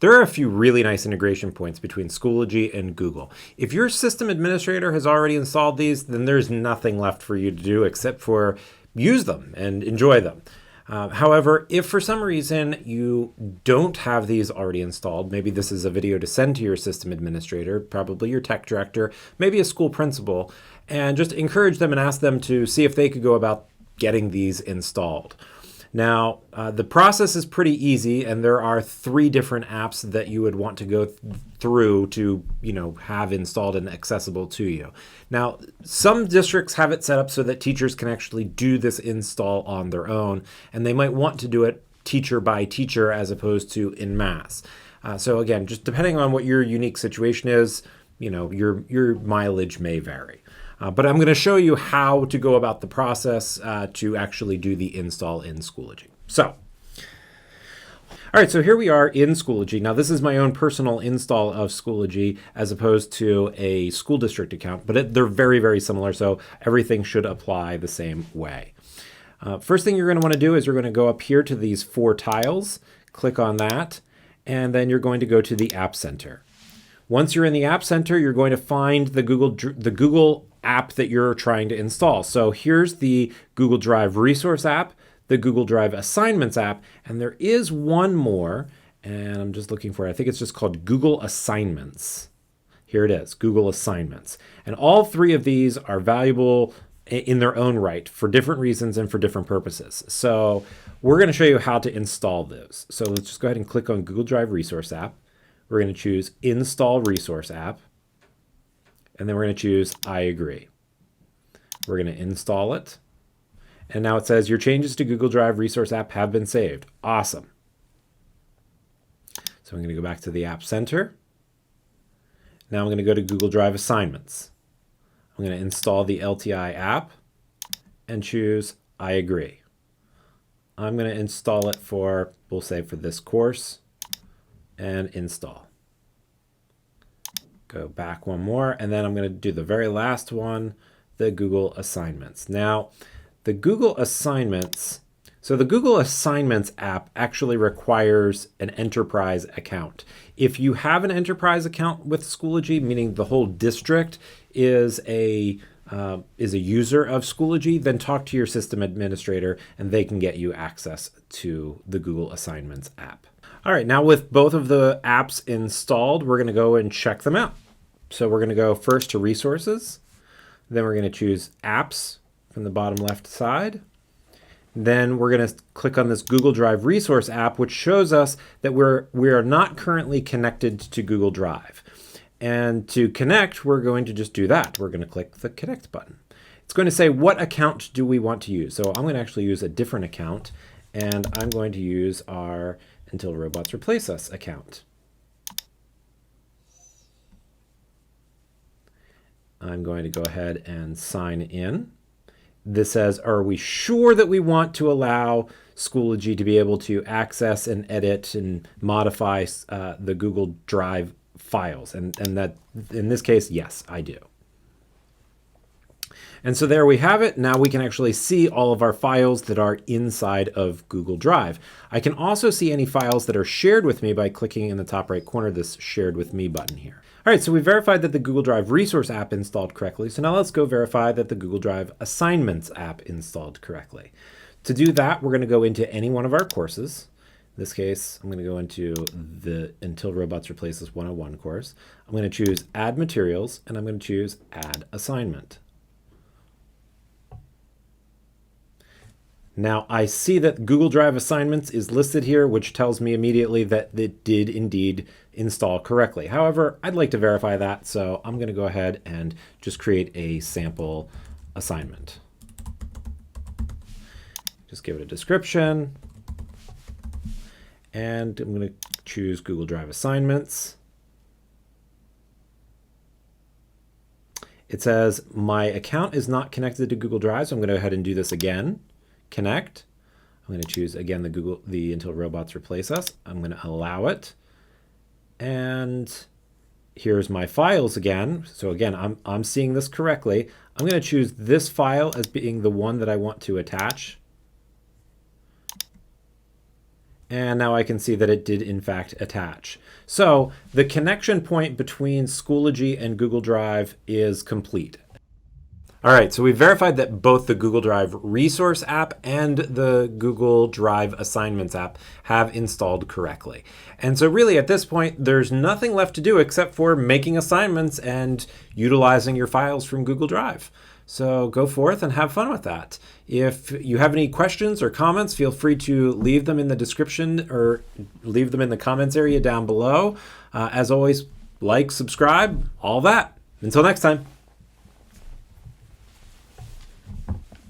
There are a few really nice integration points between Schoology and Google. If your system administrator has already installed these, then there's nothing left for you to do except for use them and enjoy them. However, if for some reason you don't have these already installed, maybe this is a video to send to your system administrator, probably your tech director, maybe a school principal, and just encourage them and ask them to see if they could go about getting these installed. Now, the process is pretty easy, and there are 3 different apps that you would want to go through to, have installed and accessible to you. Now, some districts have it set up so that teachers can actually do this install on their own, and they might want to do it teacher by teacher as opposed to en masse. So again, just depending on what your unique situation is, your mileage may vary. But I'm going to show you how to go about the process to actually do the install in Schoology. So, all right, so here we are in Schoology. Now, this is my own personal install of Schoology as opposed to a school district account, but they're very, very similar, so everything should apply the same way. First thing you're going to want to do is you're going to go up here to these 4 tiles, click on that, and then you're going to go to the App Center. Once you're in the App Center, you're going to find the Google app that you're trying to install. So here's the Google Drive Resource app, the Google Drive Assignments app, and there is one more, and I'm just looking for it. I think it's just called Google Assignments. Here it is, Google Assignments. And all 3 of these are valuable in their own right for different reasons and for different purposes. So we're going to show you how to install those. So let's just go ahead and click on Google Drive Resource app. We're going to choose Install Resource app. And then we're going to choose I agree. We're going to install it. And now it says your changes to Google Drive Resource app have been saved. Awesome. So I'm going to go back to the App Center. Now I'm going to go to Google Drive Assignments. I'm going to install the LTI app and choose I agree. I'm going to install it for, we'll say for this course, and install. Go back one more, and then I'm going to do the very last one, the Google Assignments. Now, the Google Assignments, so the Google Assignments app actually requires an enterprise account. If you have an enterprise account with Schoology, meaning the whole district is a user of Schoology, then talk to your system administrator and they can get you access to the Google Assignments app. All right, now with both of the apps installed, we're going to go and check them out. So we're going to go first to Resources, then we're going to choose Apps from the bottom left side. Then we're going to click on this Google Drive Resource app, which shows us that we are not currently connected to Google Drive. And to connect, we're going to just do that. We're going to click the Connect button. It's going to say, what account do we want to use? So I'm going to actually use a different account, and I'm going to use our Until Robots Replace Us account. I'm going to go ahead and sign in. This says, are we sure that we want to allow Schoology to be able to access and edit and modify the Google Drive files? And that, in this case, yes, I do. And so there we have it. Now we can actually see all of our files that are inside of Google Drive. I can also see any files that are shared with me by clicking in the top right corner, this Shared With Me button here. All right, so we verified that the Google Drive Resource app installed correctly. So now let's go verify that the Google Drive Assignments app installed correctly. To do that, we're going to go into any one of our courses. In this case, I'm going to go into the Until Robots Replace Us 101 course. I'm going to choose Add Materials, and I'm going to choose Add Assignment. Now I see that Google Drive Assignments is listed here, which tells me immediately that it did indeed install correctly. However, I'd like to verify that, so I'm going to go ahead and just create a sample assignment. Just give it a description, and I'm going to choose Google Drive Assignments. It says my account is not connected to Google Drive, so I'm going to go ahead and do this again. Connect. I'm going to choose again the Until Robots Replace Us. I'm going to allow it. And here's my files again. So again, I'm seeing this correctly. I'm going to choose this file as being the one that I want to attach. And now I can see that it did in fact attach. So the connection point between Schoology and Google Drive is complete. All right, so we verified that both the Google Drive Resource app and the Google Drive Assignments app have installed correctly. And so really at this point, there's nothing left to do except for making assignments and utilizing your files from Google Drive. So go forth and have fun with that. If you have any questions or comments, feel free to leave them in the description or leave them in the comments area down below. As always, like, subscribe, all that. Until next time.